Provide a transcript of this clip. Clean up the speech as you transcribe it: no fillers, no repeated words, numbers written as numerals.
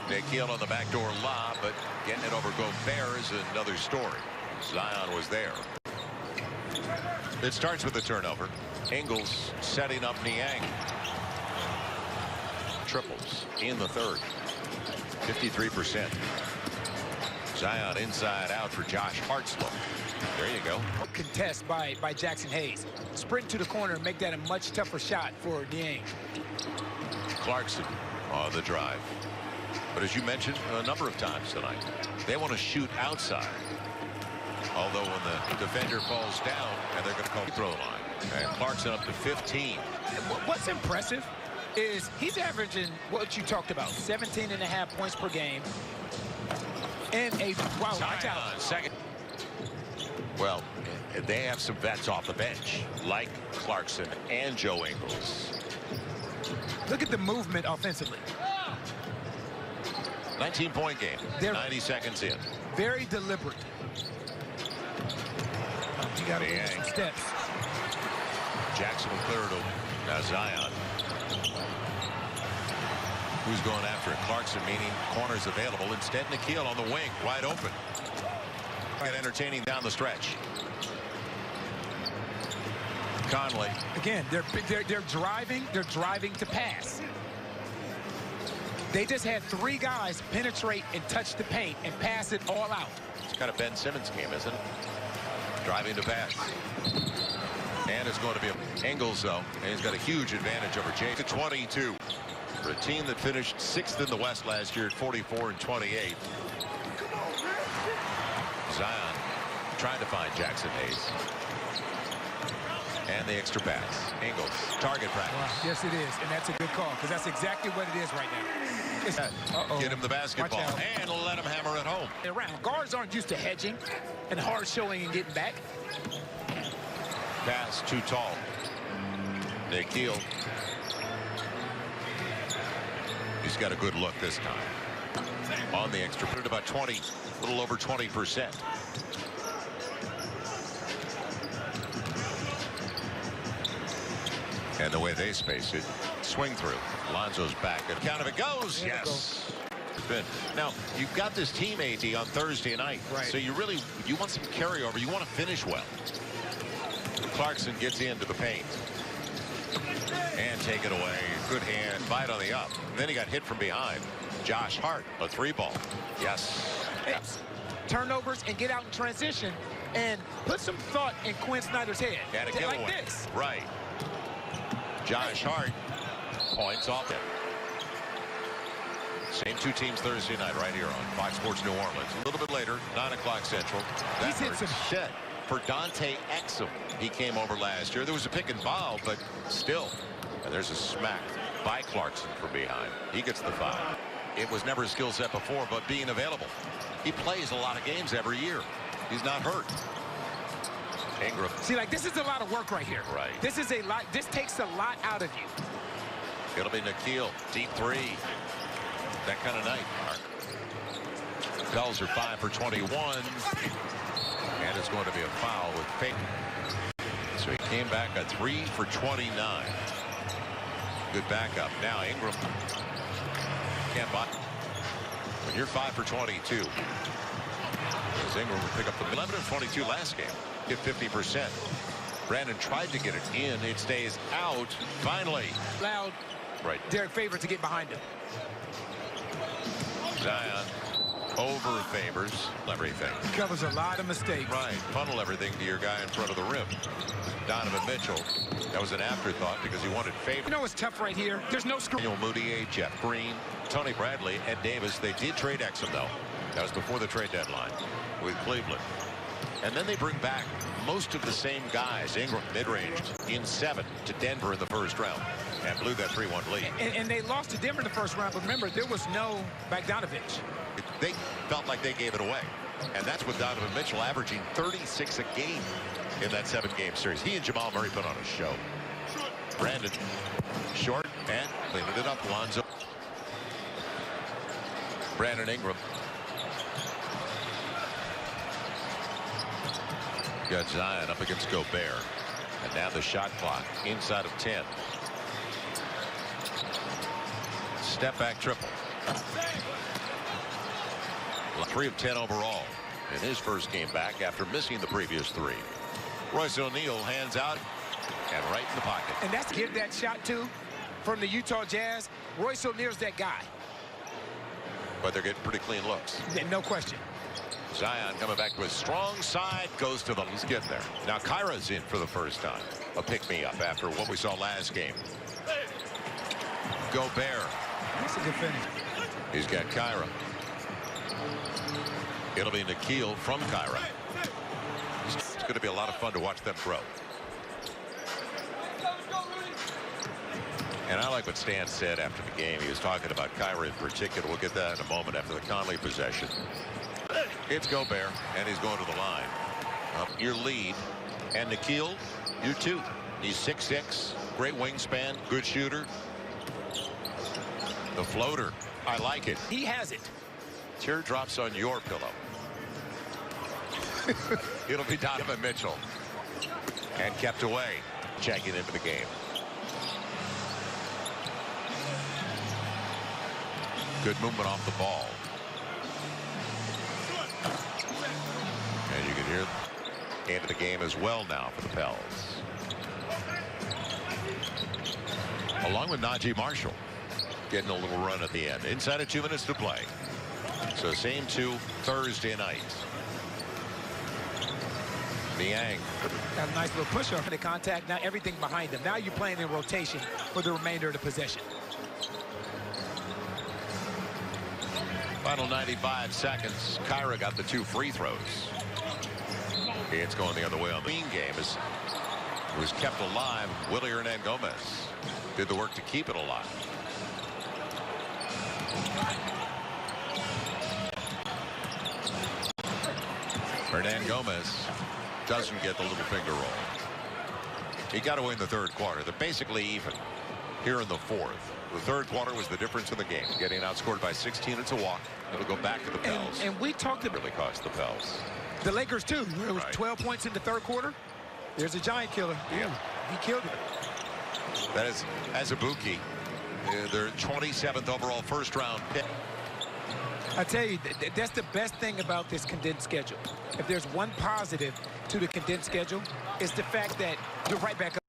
Nikhil on the backdoor lob, but getting it over Gobert is another story. Zion was there. It starts with a turnover. Ingles setting up Niang. Triples in the third. 53%. Zion inside out for Josh Hart's look. There you go. Contest by Jackson Hayes. Sprint to the corner and make that a much tougher shot for Niang. Clarkson on the drive. But as you mentioned a number of times tonight, they want to shoot outside. Although when the defender falls down, and they're going to call throw line. And Clarkson up to 15. What's impressive is he's averaging what you talked about, 17.5 points per game. And wow, watch out. Second. Well, they have some vets off the bench, like Clarkson and Joe Ingles. Look at the movement offensively. 19-point game. They're 90 seconds in. Very deliberate. You got to move some steps. Jackson will clear it over. Now Zion. Who's going after it? Clarkson, meaning corners available. Instead, Nikhil on the wing, wide open. And entertaining down the stretch. Conley. Again, they're driving. They're driving to pass. They just had 3 guys penetrate and touch the paint and pass it all out. It's kind of Ben Simmons' game, isn't it? Driving to pass. And it's going to be Ingles, though. And he's got a huge advantage over Jay. 22. For a team that finished 6th in the West last year at 44 and 28. Zion trying to find Jackson Hayes. And the extra pass. Ingles, target practice. Wow. Yes, it is. And that's a good call, because that's exactly what it is right now. Get him the basketball and let him hammer it home. Around. Guards aren't used to hedging and hard showing and getting back. Pass too tall. Nikhil. He's got a good look this time. On the extra, put it about 20, a little over 20%. And the way they space it, swing through. Lonzo's back, and count of it goes. There Yes. Now, you've got this team, AD, on Thursday night. Right. So you want some carryover. You want to finish well. Clarkson gets into the paint. And take it away. Good hand. Fight on the up. And then he got hit from behind. Josh Hart, a 3-ball. Yes. Turnovers and get out in transition and put some thought in Quinn Snyder's head. And a giveaway. Like this. Right. Josh Hart points off it. Same 2 teams Thursday night right here on Fox Sports New Orleans. A little bit later, 9 o'clock Central. He's hit some shit for Dante Exum. He came over last year. There was a pick and foul, but still. And there's a smack by Clarkson from behind. He gets the foul. It was never a skill set before, but being available. He plays a lot of games every year. He's not hurt. Ingram. See, like, this is a lot of work right here. Right. This is a lot. This takes a lot out of you. It'll be Nikhil. Deep 3. That kind of night. Bells are 5 for 21. And it's going to be a foul with Payton. So he came back a 3 for 29. Good backup. Now Ingram can't buy. When you're 5 for 22, as Ingram would pick up the 11 of 22 last game, hit 50%. Brandon tried to get it in. It stays out. Finally. Allowed Derek Favors to get behind him. Zion over Favors everything. Covers a lot of mistakes. Right. Funnel everything to your guy in front of the rim. Donovan Mitchell. That was an afterthought because he wanted Favors. You know what's tough right here? There's no screen. Daniel Moutier, Jeff Green, Tony Bradley, and Davis. They did trade Exum, though. That was before the trade deadline with Cleveland. And then they bring back most of the same guys. Ingram mid-ranged in 7 to Denver in the first round and blew that 3-1 lead. And they lost to Denver in the first round, but remember, there was no Bogdanovich. They felt like they gave it away. And that's with Donovan Mitchell averaging 36 a game in that 7-game series. He and Jamal Murray put on a show. Brandon short and cleaning it up. Lonzo. Brandon Ingram. Got Zion up against Gobert. And now the shot clock inside of 10. Step back triple. 3 of 10 overall in his first game back after missing the previous 3. Royce O'Neal hands out and right in the pocket. And that's give that shot to from the Utah Jazz. Royce O'Neal's that guy. But they're getting pretty clean looks. No question. Zion coming back to his strong side, goes to the, he's getting there. Now Kyra's in for the first time. A pick-me-up after what we saw last game. Gobert. That's a good finish. He's got Kyra. It'll be Nikhil from Kyra. It's going to be a lot of fun to watch them grow. And I like what Stan said after the game. He was talking about Kyra in particular. We'll get that in a moment after the Conley possession. It's Gobert, and he's going to the line. Your lead. And Nikhil, you too. He's 6'6", great wingspan, good shooter. The floater, I like it. He has it. Teardrops on your pillow. It'll be Donovan Mitchell. And kept away, checking into the game. Good movement off the ball. And you can hear the end of the game as well now for the Pels. Along with Najee Marshall. Getting a little run at the end. Inside of 2 minutes to play. So same 2 Thursday night. Niang. Got a nice little push off the contact. Now everything behind him. Now you're playing in rotation for the remainder of the possession. Final 95 seconds. Kyra got the 2 free throws. It's going the other way on the game. As it was kept alive. Willie Hernangomez did the work to keep it alive. Hernangomez doesn't get the little finger roll. He got away in the third quarter. They're basically even here in the fourth. The third quarter was the difference in the game. Getting outscored by 16. It's a walk. It'll go back to the Pels. And we talked about really cost the Pels. The Lakers too. It was Right. 12 points in the third quarter. There's a giant killer. Yeah. He killed it. That is Azubuike. Their 27th overall first-round pick. I tell you, that's the best thing about this condensed schedule. If there's one positive to the condensed schedule, it's the fact that you're right back up.